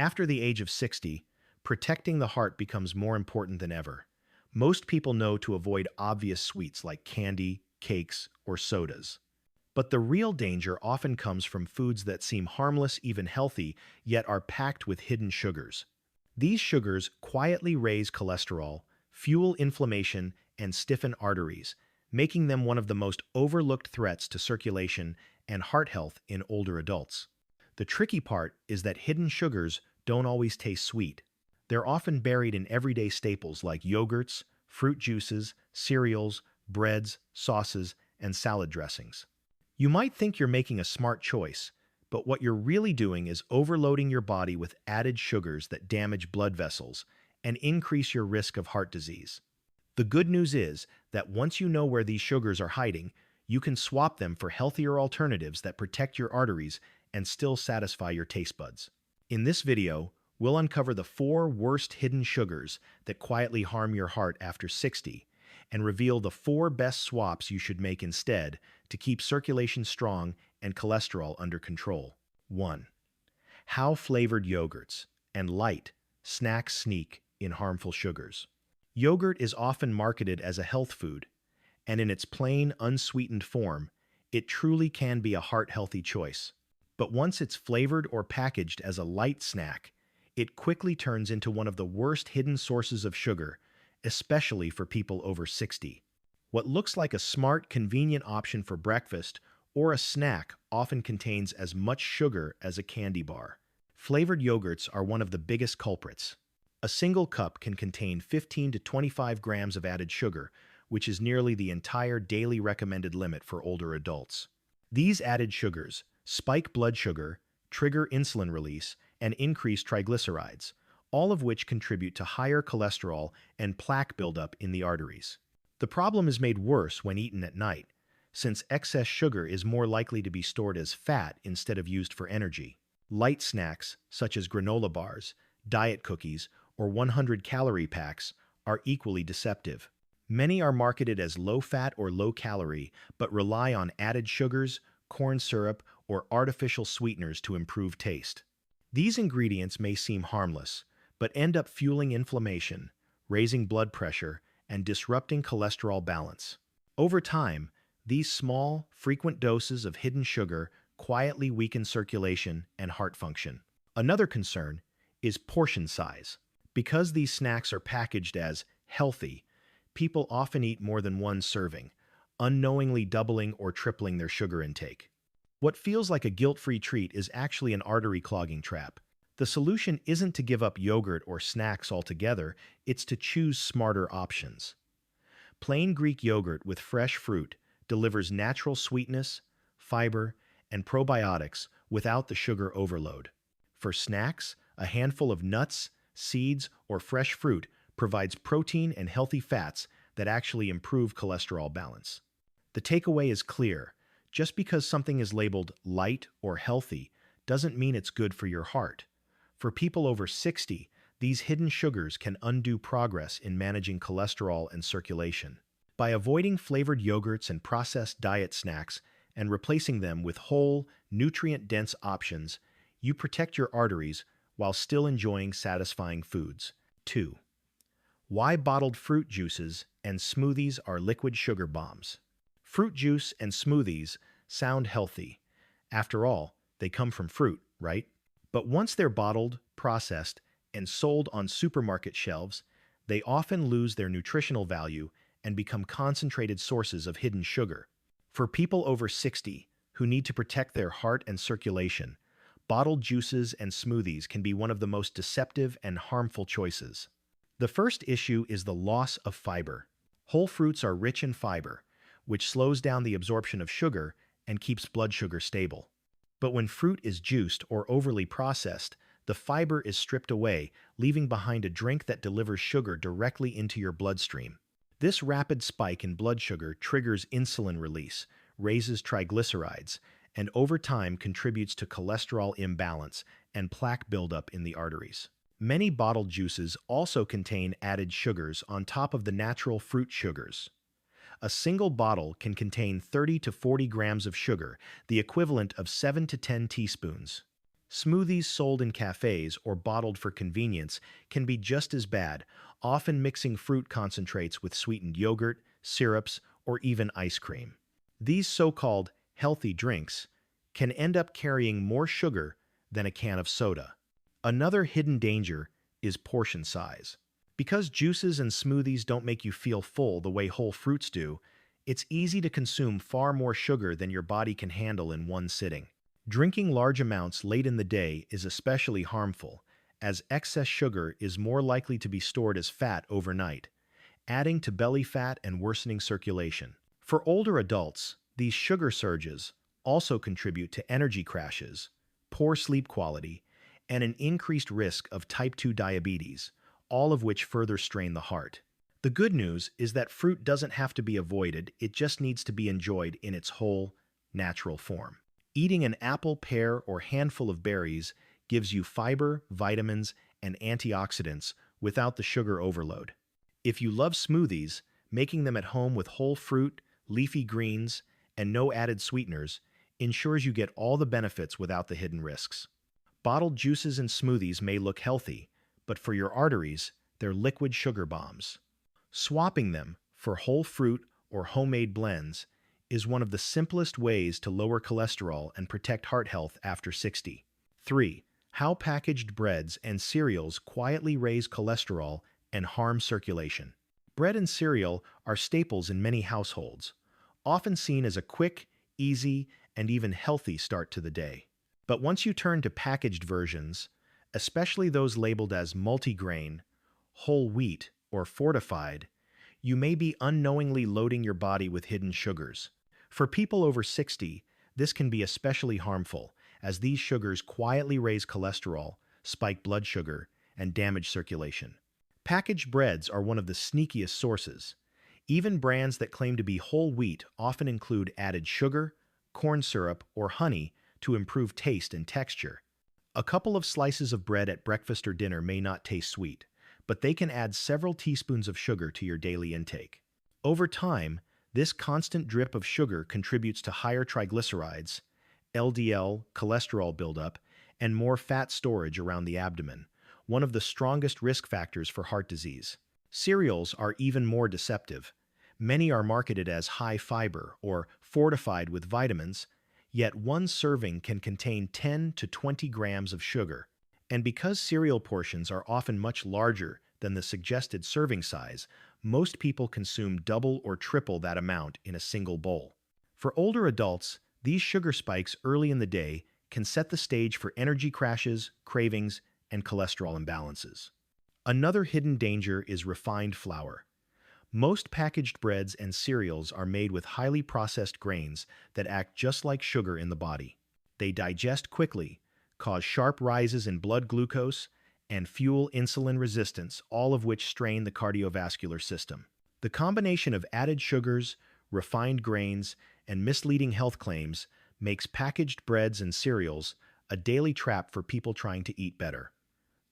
After the age of 60, protecting the heart becomes more important than ever. Most people know to avoid obvious sweets like candy, cakes, or sodas. But the real danger often comes from foods that seem harmless, even healthy, yet are packed with hidden sugars. These sugars quietly raise cholesterol, fuel inflammation, and stiffen arteries, making them one of the most overlooked threats to circulation and heart health in older adults. The tricky part is that hidden sugars don't always taste sweet. They're often buried in everyday staples like yogurts, fruit juices, cereals, breads, sauces, and salad dressings. You might think you're making a smart choice, but what you're really doing is overloading your body with added sugars that damage blood vessels and increase your risk of heart disease. The good news is that once you know where these sugars are hiding, you can swap them for healthier alternatives that protect your arteries and still satisfy your taste buds. In this video, we'll uncover the 4 worst hidden sugars that quietly harm your heart after 60 and reveal the 4 best swaps you should make instead to keep circulation strong and cholesterol under control. 1. How flavored yogurts and light snacks sneak in harmful sugars. Yogurt is often marketed as a health food, and in its plain, unsweetened form, it truly can be a heart-healthy choice. But once it's flavored or packaged as a light snack, it quickly turns into one of the worst hidden sources of sugar, especially for people over 60. What looks like a smart, convenient option for breakfast or a snack often contains as much sugar as a candy bar. Flavored yogurts are one of the biggest culprits. A single cup can contain 15 to 25 grams of added sugar, which is nearly the entire daily recommended limit for older adults. These added sugars spike blood sugar, trigger insulin release, and increase triglycerides, all of which contribute to higher cholesterol and plaque buildup in the arteries. The problem is made worse when eaten at night, since excess sugar is more likely to be stored as fat instead of used for energy. Light snacks, such as granola bars, diet cookies, or 100-calorie packs, are equally deceptive. Many are marketed as low-fat or low-calorie, but rely on added sugars, corn syrup, or artificial sweeteners to improve taste. These ingredients may seem harmless, but end up fueling inflammation, raising blood pressure, and disrupting cholesterol balance. Over time, these small, frequent doses of hidden sugar quietly weaken circulation and heart function. Another concern is portion size. Because these snacks are packaged as healthy, people often eat more than one serving, unknowingly doubling or tripling their sugar intake. What feels like a guilt-free treat is actually an artery clogging trap. The solution isn't to give up yogurt or snacks altogether, it's to choose smarter options. Plain Greek yogurt with fresh fruit delivers natural sweetness, fiber, and probiotics without the sugar overload. For snacks, a handful of nuts, seeds, or fresh fruit provides protein and healthy fats that actually improve cholesterol balance. The takeaway is clear. Just because something is labeled light or healthy doesn't mean it's good for your heart. For people over 60, these hidden sugars can undo progress in managing cholesterol and circulation. By avoiding flavored yogurts and processed diet snacks and replacing them with whole, nutrient-dense options, you protect your arteries while still enjoying satisfying foods. 2. Why bottled fruit juices and smoothies are liquid sugar bombs. Fruit juice and smoothies sound healthy. After all, they come from fruit, right? But once they're bottled, processed, and sold on supermarket shelves, they often lose their nutritional value and become concentrated sources of hidden sugar. For people over 60 who need to protect their heart and circulation, bottled juices and smoothies can be one of the most deceptive and harmful choices. The first issue is the loss of fiber. Whole fruits are rich in fiber, which slows down the absorption of sugar and keeps blood sugar stable. But when fruit is juiced or overly processed, the fiber is stripped away, leaving behind a drink that delivers sugar directly into your bloodstream. This rapid spike in blood sugar triggers insulin release, raises triglycerides, and over time contributes to cholesterol imbalance and plaque buildup in the arteries. Many bottled juices also contain added sugars on top of the natural fruit sugars. A single bottle can contain 30 to 40 grams of sugar, the equivalent of 7 to 10 teaspoons. Smoothies sold in cafes or bottled for convenience can be just as bad, often mixing fruit concentrates with sweetened yogurt, syrups, or even ice cream. These so-called healthy drinks can end up carrying more sugar than a can of soda. Another hidden danger is portion size. Because juices and smoothies don't make you feel full the way whole fruits do, it's easy to consume far more sugar than your body can handle in one sitting. Drinking large amounts late in the day is especially harmful, as excess sugar is more likely to be stored as fat overnight, adding to belly fat and worsening circulation. For older adults, these sugar surges also contribute to energy crashes, poor sleep quality, and an increased risk of type 2 diabetes, all of which further strain the heart. The good news is that fruit doesn't have to be avoided, it just needs to be enjoyed in its whole, natural form. Eating an apple, pear, or handful of berries gives you fiber, vitamins, and antioxidants without the sugar overload. If you love smoothies, making them at home with whole fruit, leafy greens, and no added sweeteners ensures you get all the benefits without the hidden risks. Bottled juices and smoothies may look healthy, but for your arteries, they're liquid sugar bombs. Swapping them for whole fruit or homemade blends is one of the simplest ways to lower cholesterol and protect heart health after 60. 3. How packaged breads and cereals quietly raise cholesterol and harm circulation. Bread and cereal are staples in many households, often seen as a quick, easy, and even healthy start to the day. But once you turn to packaged versions, especially those labeled as multigrain, whole wheat, or fortified, you may be unknowingly loading your body with hidden sugars. For people over 60, this can be especially harmful, as these sugars quietly raise cholesterol, spike blood sugar, and damage circulation. Packaged breads are one of the sneakiest sources. Even brands that claim to be whole wheat often include added sugar, corn syrup, or honey to improve taste and texture. A couple of slices of bread at breakfast or dinner may not taste sweet, but they can add several teaspoons of sugar to your daily intake. Over time, this constant drip of sugar contributes to higher triglycerides, LDL, cholesterol buildup, and more fat storage around the abdomen, one of the strongest risk factors for heart disease. Cereals are even more deceptive. Many are marketed as high fiber or fortified with vitamins, yet one serving can contain 10 to 20 grams of sugar. And because cereal portions are often much larger than the suggested serving size, most people consume double or triple that amount in a single bowl. For older adults, these sugar spikes early in the day can set the stage for energy crashes, cravings, and cholesterol imbalances. Another hidden danger is refined flour. Most packaged breads and cereals are made with highly processed grains that act just like sugar in the body. They digest quickly, cause sharp rises in blood glucose, and fuel insulin resistance, all of which strain the cardiovascular system. The combination of added sugars, refined grains, and misleading health claims makes packaged breads and cereals a daily trap for people trying to eat better.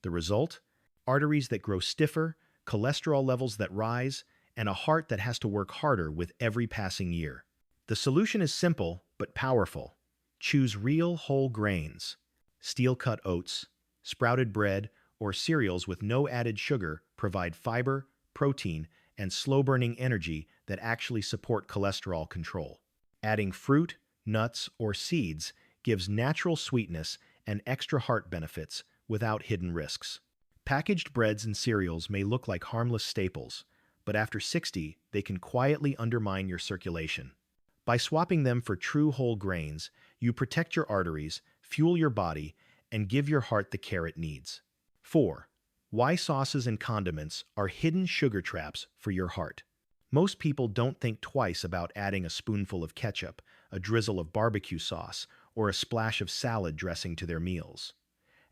The result? Arteries that grow stiffer, cholesterol levels that rise, and a heart that has to work harder with every passing year. The solution is simple but powerful. Choose real whole grains, steel-cut oats, sprouted bread, or cereals with no added sugar provide fiber, protein, and slow-burning energy that actually support cholesterol control. Adding fruit, nuts, or seeds gives natural sweetness and extra heart benefits without hidden risks. Packaged breads and cereals may look like harmless staples, but after 60, they can quietly undermine your circulation. By swapping them for true whole grains, you protect your arteries, fuel your body, and give your heart the care it needs. 4. Why sauces and condiments are hidden sugar traps for your heart. Most people don't think twice about adding a spoonful of ketchup, a drizzle of barbecue sauce, or a splash of salad dressing to their meals.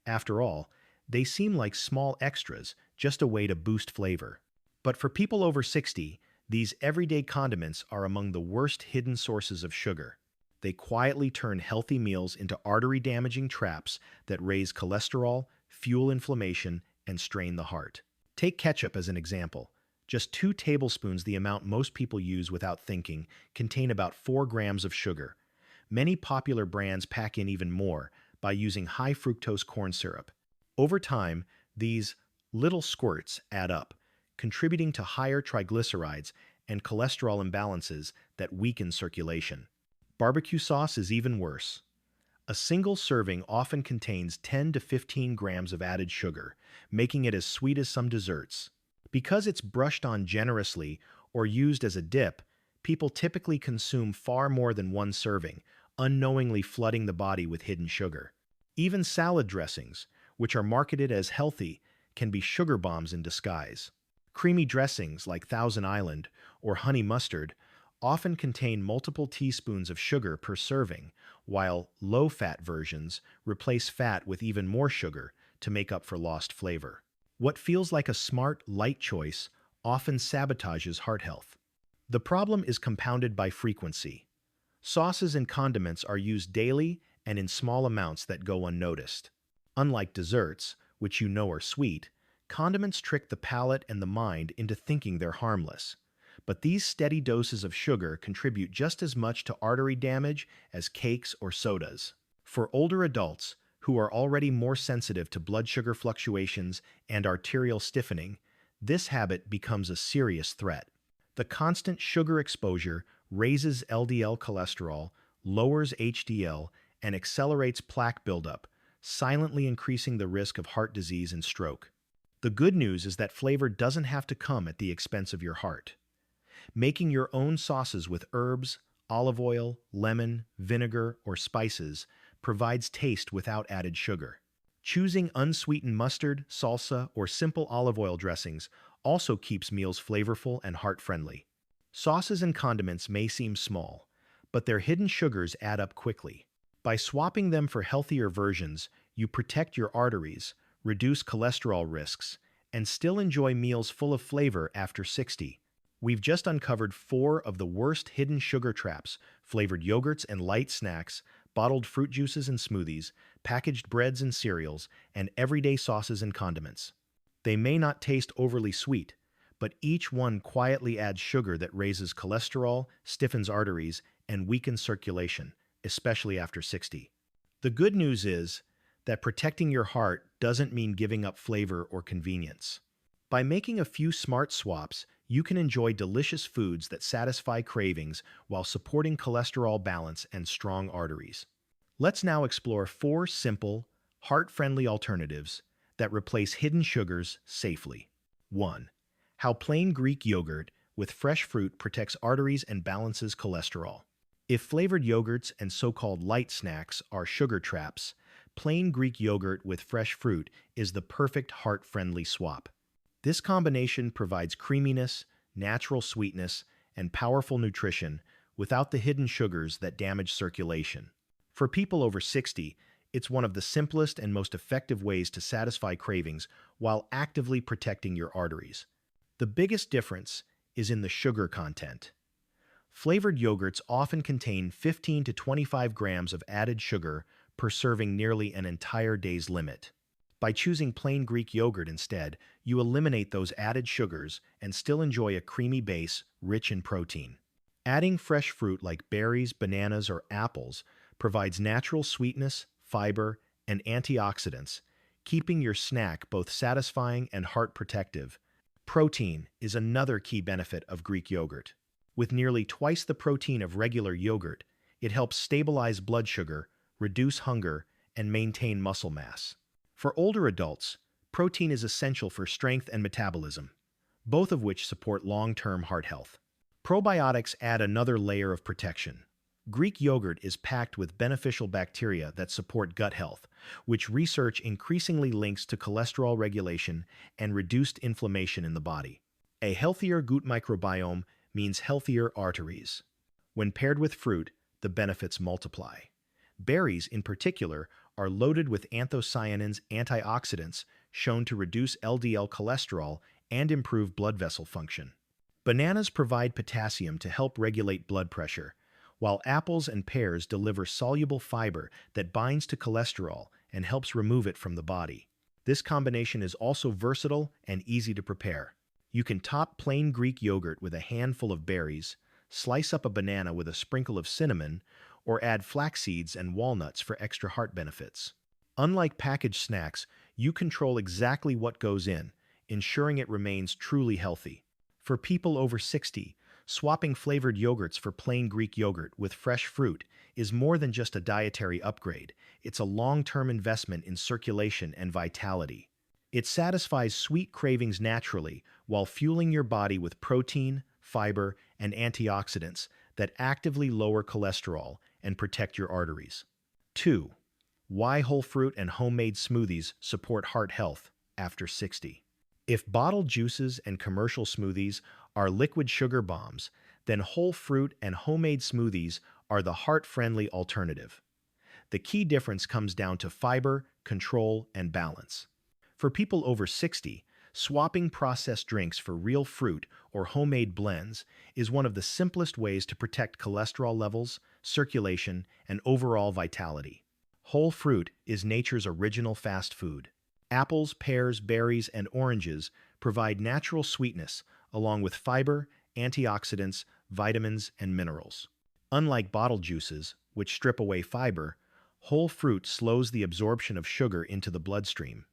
After all, they seem like small extras, just a way to boost flavor. But for people over 60, these everyday condiments are among the worst hidden sources of sugar. They quietly turn healthy meals into artery-damaging traps that raise cholesterol, fuel inflammation, and strain the heart. Take ketchup as an example. Just 2 tablespoons, the amount most people use without thinking, contain about 4 grams of sugar. Many popular brands pack in even more, by using high fructose corn syrup. Over time, these little squirts add up, contributing to higher triglycerides and cholesterol imbalances that weaken circulation. Barbecue sauce is even worse. A single serving often contains 10 to 15 grams of added sugar, making it as sweet as some desserts. Because it's brushed on generously or used as a dip, people typically consume far more than one serving, unknowingly flooding the body with hidden sugar. Even salad dressings, which are marketed as healthy, can be sugar bombs in disguise. Creamy dressings like Thousand Island or honey mustard often contain multiple teaspoons of sugar per serving, while low-fat versions replace fat with even more sugar to make up for lost flavor. What feels like a smart, light choice often sabotages heart health. The problem is compounded by frequency. Sauces and condiments are used daily and in small amounts that go unnoticed. Unlike desserts, which you know are sweet, condiments trick the palate and the mind into thinking they're harmless. But these steady doses of sugar contribute just as much to artery damage as cakes or sodas. For older adults, who are already more sensitive to blood sugar fluctuations and arterial stiffening, this habit becomes a serious threat. The constant sugar exposure raises LDL cholesterol, lowers HDL, and accelerates plaque buildup, silently increasing the risk of heart disease and stroke. The good news is that flavor doesn't have to come at the expense of your heart. Making your own sauces with herbs, olive oil, lemon, vinegar, or spices provides taste without added sugar. Choosing unsweetened mustard, salsa, or simple olive oil dressings also keeps meals flavorful and heart-friendly. Sauces and condiments may seem small, but their hidden sugars add up quickly. By swapping them for healthier versions, you protect your arteries, reduce cholesterol risks, and still enjoy meals full of flavor after 60. We've just uncovered 4 of the worst hidden sugar traps: flavored yogurts and light snacks, bottled fruit juices and smoothies, packaged breads and cereals, and everyday sauces and condiments. They may not taste overly sweet, but each one quietly adds sugar that raises cholesterol, stiffens arteries, and weakens circulation, especially after 60. The good news is that protecting your heart doesn't mean giving up flavor or convenience. By making a few smart swaps, you can enjoy delicious foods that satisfy cravings while supporting cholesterol balance and strong arteries. Let's now explore 4 simple, heart-friendly alternatives that replace hidden sugars safely. 1. How plain Greek yogurt with fresh fruit protects arteries and balances cholesterol. If flavored yogurts and so-called light snacks are sugar traps, plain Greek yogurt with fresh fruit is the perfect heart-friendly swap. This combination provides creaminess, natural sweetness, and powerful nutrition without the hidden sugars that damage circulation. For people over 60, it's one of the simplest and most effective ways to satisfy cravings while actively protecting your arteries. The biggest difference is in the sugar content. Flavored yogurts often contain 15 to 25 grams of added sugar per serving, nearly an entire day's limit. By choosing plain Greek yogurt instead, you eliminate those added sugars and still enjoy a creamy base rich in protein. Adding fresh fruit like berries, bananas, or apples provides natural sweetness, fiber, and antioxidants, keeping your snack both satisfying and heart protective. Protein is another key benefit of Greek yogurt. With nearly twice the protein of regular yogurt, it helps stabilize blood sugar, reduce hunger, and maintain muscle mass. For older adults, protein is essential for strength and metabolism, both of which support long-term heart health. Probiotics add another layer of protection. Greek yogurt is packed with beneficial bacteria that support gut health, which research increasingly links to cholesterol regulation and reduced inflammation in the body. A healthier gut microbiome means healthier arteries. When paired with fruit, the benefits multiply. Berries, in particular, are loaded with anthocyanins, antioxidants shown to reduce LDL cholesterol and improve blood vessel function. Bananas provide potassium to help regulate blood pressure, while apples and pears deliver soluble fiber that binds to cholesterol and helps remove it from the body. This combination is also versatile and easy to prepare. You can top plain Greek yogurt with a handful of berries, slice up a banana with a sprinkle of cinnamon, or add flax seeds and walnuts for extra heart benefits. Unlike packaged snacks, you control exactly what goes in, ensuring it remains truly healthy. For people over 60, swapping flavored yogurts for plain Greek yogurt with fresh fruit is more than just a dietary upgrade. It's a long-term investment in circulation and vitality. It satisfies sweet cravings naturally while fueling your body with protein, fiber, and antioxidants that actively lower cholesterol and protect your arteries. 2. Why whole fruit and homemade smoothies support heart health after 60. If bottled juices and commercial smoothies are liquid sugar bombs, then whole fruit and homemade smoothies are the heart-friendly alternative. The key difference comes down to fiber, control, and balance. For people over 60, swapping processed drinks for real fruit or homemade blends is one of the simplest ways to protect cholesterol levels, circulation, and overall vitality. Whole fruit is nature's original fast food. Apples, pears, berries, and oranges provide natural sweetness along with fiber, antioxidants, vitamins, and minerals. Unlike bottled juices, which strip away fiber, whole fruit slows the absorption of sugar into the bloodstream.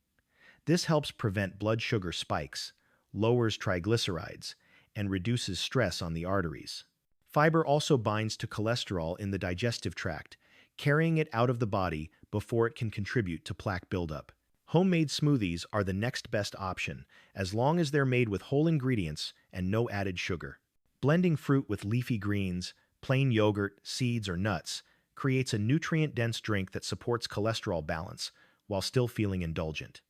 This helps prevent blood sugar spikes, lowers triglycerides, and reduces stress on the arteries. Fiber also binds to cholesterol in the digestive tract, carrying it out of the body before it can contribute to plaque buildup. Homemade smoothies are the next best option, as long as they're made with whole ingredients and no added sugar. Blending fruit with leafy greens, plain yogurt, seeds, or nuts creates a nutrient-dense drink that supports cholesterol balance while still feeling indulgent.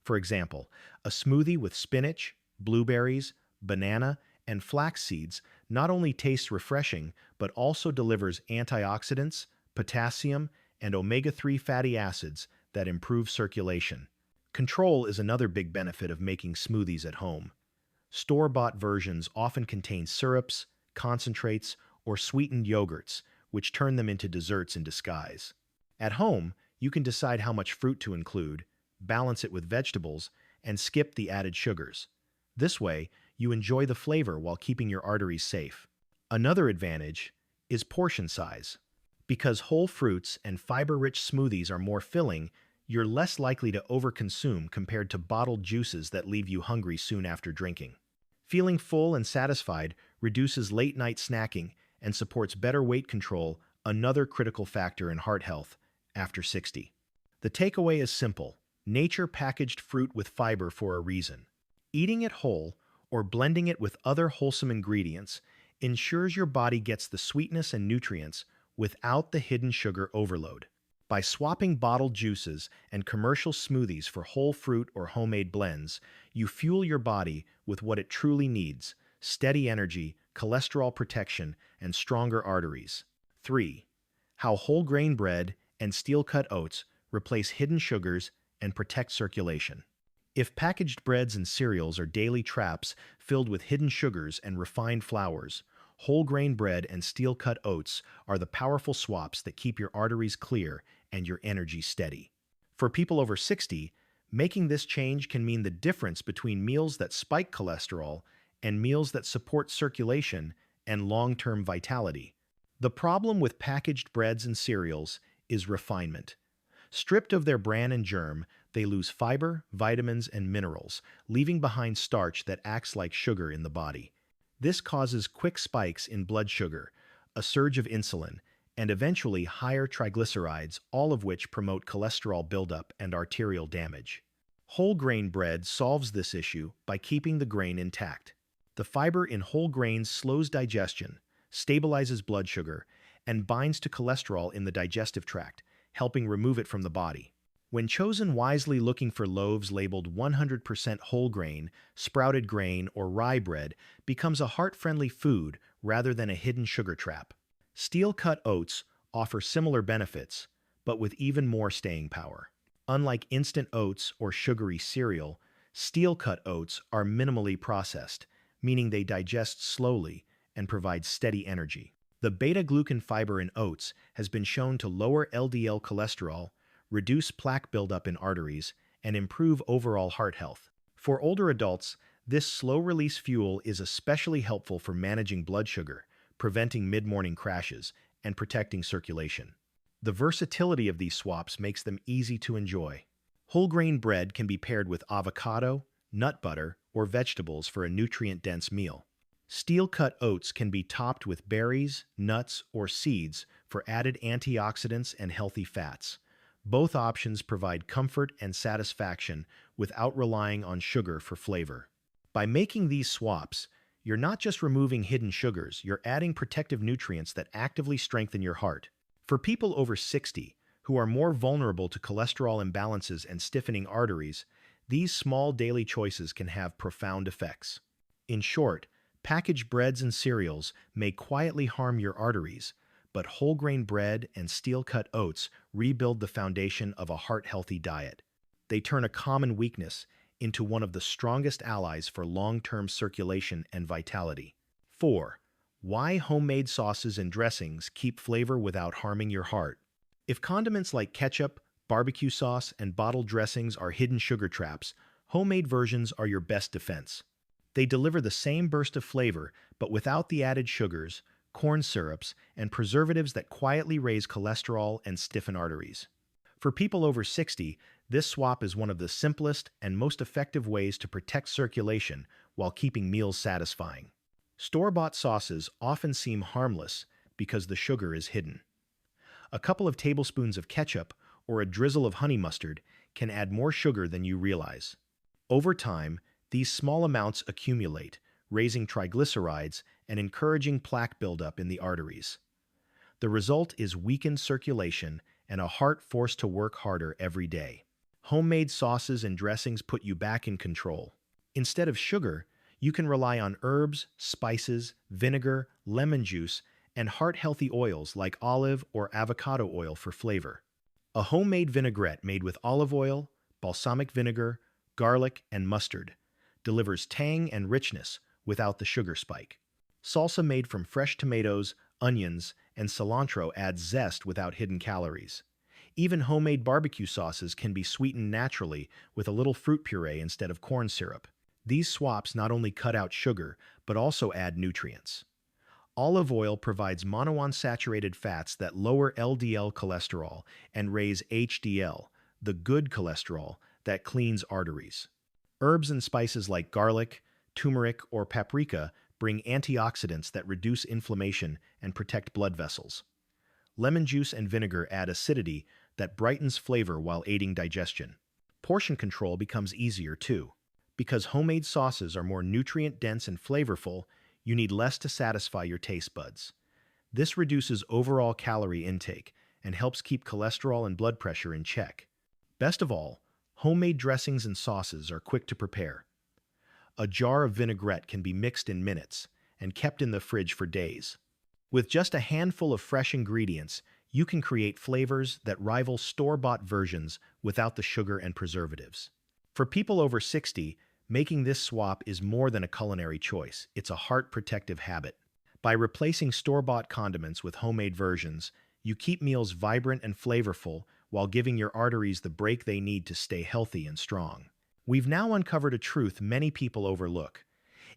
For example, a smoothie with spinach, blueberries, banana, and flax seeds not only tastes refreshing, but also delivers antioxidants, potassium, and omega-3 fatty acids that improve circulation. Control is another big benefit of making smoothies at home. Store-bought versions often contain syrups, concentrates, or sweetened yogurts, which turn them into desserts in disguise. At home, you can decide how much fruit to include, balance it with vegetables, and skip the added sugars. This way, you enjoy the flavor while keeping your arteries safe. Another advantage is portion size. Because whole fruits and fiber-rich smoothies are more filling, you're less likely to overconsume compared to bottled juices that leave you hungry soon after drinking. Feeling full and satisfied reduces late-night snacking and supports better weight control, another critical factor in heart health after 60. The takeaway is simple. Nature packaged fruit with fiber for a reason. Eating it whole or blending it with other wholesome ingredients ensures your body gets the sweetness and nutrients without the hidden sugar overload. By swapping bottled juices and commercial smoothies for whole fruit or homemade blends, you fuel your body with what it truly needs: steady energy, cholesterol protection, and stronger arteries. 3. How whole grain bread and steel-cut oats replace hidden sugars and protect circulation. If packaged breads and cereals are daily traps filled with hidden sugars and refined flours, whole grain bread and steel-cut oats are the powerful swaps that keep your arteries clear and your energy steady. For people over 60, making this change can mean the difference between meals that spike cholesterol and meals that support circulation and long-term vitality. The problem with packaged breads and cereals is refinement. Stripped of their bran and germ, they lose fiber, vitamins, and minerals, leaving behind starch that acts like sugar in the body. This causes quick spikes in blood sugar, a surge of insulin, and eventually higher triglycerides, all of which promote cholesterol buildup and arterial damage. Whole grain bread solves this issue by keeping the grain intact. The fiber in whole grains slows digestion, stabilizes blood sugar, and binds to cholesterol in the digestive tract, helping remove it from the body. When chosen wisely, looking for loaves labeled 100% whole grain, sprouted grain, or rye bread becomes a heart-friendly food rather than a hidden sugar trap. Steel-cut oats offer similar benefits, but with even more staying power. Unlike instant oats or sugary cereal, steel-cut oats are minimally processed, meaning they digest slowly and provide steady energy. The beta-glucan fiber in oats has been shown to lower LDL cholesterol, reduce plaque buildup in arteries, and improve overall heart health. For older adults, this slow-release fuel is especially helpful for managing blood sugar, preventing mid-morning crashes, and protecting circulation. The versatility of these swaps makes them easy to enjoy. Whole grain bread can be paired with avocado, nut butter, or vegetables for a nutrient-dense meal. Steel-cut oats can be topped with berries, nuts, or seeds for added antioxidants and healthy fats. Both options provide comfort and satisfaction without relying on sugar for flavor. By making these swaps, you're not just removing hidden sugars, you're adding protective nutrients that actively strengthen your heart. For people over 60, who are more vulnerable to cholesterol imbalances and stiffening arteries, these small daily choices can have profound effects. In short, packaged breads and cereals may quietly harm your arteries, but whole grain bread and steel-cut oats rebuild the foundation of a heart-healthy diet. They turn a common weakness into one of the strongest allies for long-term circulation and vitality. 4. Why homemade sauces and dressings keep flavor without harming your heart. If condiments like ketchup, barbecue sauce, and bottled dressings are hidden sugar traps, homemade versions are your best defense. They deliver the same burst of flavor, but without the added sugars, corn syrups, and preservatives that quietly raise cholesterol and stiffen arteries. For people over 60, this swap is one of the simplest and most effective ways to protect circulation while keeping meals satisfying. Store-bought sauces often seem harmless because the sugar is hidden. A couple of tablespoons of ketchup or a drizzle of honey mustard can add more sugar than you realize. Over time, these small amounts accumulate, raising triglycerides and encouraging plaque buildup in the arteries. The result is weakened circulation and a heart forced to work harder every day. Homemade sauces and dressings put you back in control. Instead of sugar, you can rely on herbs, spices, vinegar, lemon juice, and heart-healthy oils like olive or avocado oil for flavor. A homemade vinaigrette made with olive oil, balsamic vinegar, garlic, and mustard delivers tang and richness without the sugar spike. Salsa made from fresh tomatoes, onions, and cilantro adds zest without hidden calories. Even homemade barbecue sauces can be sweetened naturally with a little fruit puree instead of corn syrup. These swaps not only cut out sugar, but also add nutrients. Olive oil provides monounsaturated fats that lower LDL cholesterol and raise HDL, the good cholesterol that cleans arteries. Herbs and spices like garlic, turmeric, or paprika bring antioxidants that reduce inflammation and protect blood vessels. Lemon juice and vinegar add acidity that brightens flavor while aiding digestion. Portion control becomes easier too. Because homemade sauces are more nutrient-dense and flavorful, you need less to satisfy your taste buds. This reduces overall calorie intake and helps keep cholesterol and blood pressure in check. Best of all, homemade dressings and sauces are quick to prepare. A jar of vinaigrette can be mixed in minutes and kept in the fridge for days. With just a handful of fresh ingredients, you can create flavors that rival store-bought versions without the sugar and preservatives. For people over 60, making this swap is more than a culinary choice, it's a heart-protective habit. By replacing store-bought condiments with homemade versions, you keep meals vibrant and flavorful while giving your arteries the break they need to stay healthy and strong. We've now uncovered a truth many people overlook.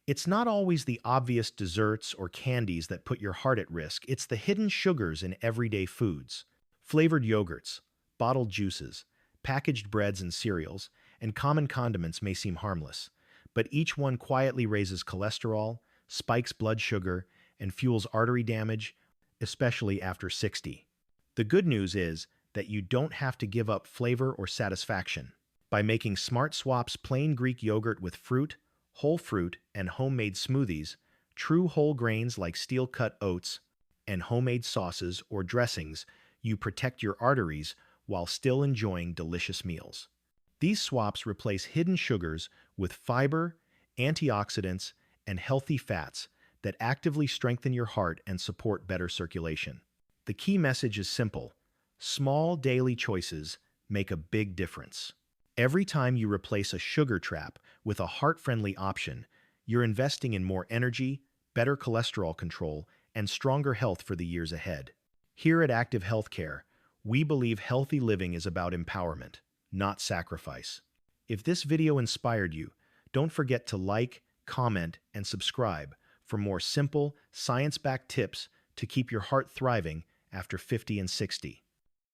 It's not always the obvious desserts or candies that put your heart at risk, it's the hidden sugars in everyday foods. Flavored yogurts, bottled juices, packaged breads and cereals, and common condiments may seem harmless, but each one quietly raises cholesterol, spikes blood sugar, and fuels artery damage, especially after 60. The good news is that you don't have to give up flavor or satisfaction. By making smart swaps plain Greek yogurt with fruit, whole fruit, and homemade smoothies, true whole grains like steel-cut oats, and homemade sauces or dressings, you protect your arteries while still enjoying delicious meals. These swaps replace hidden sugars with fiber, antioxidants, and healthy fats that actively strengthen your heart and support better circulation. The key message is simple: small daily choices make a big difference. Every time you replace a sugar trap with a heart-friendly option, you're investing in more energy, better cholesterol control, and stronger health for the years ahead. Here at Active Healthcare, we believe healthy living is about empowerment, not sacrifice. If this video inspired you, don't forget to like, comment, and subscribe for more simple, science-backed tips to keep your heart thriving after 50 and 60.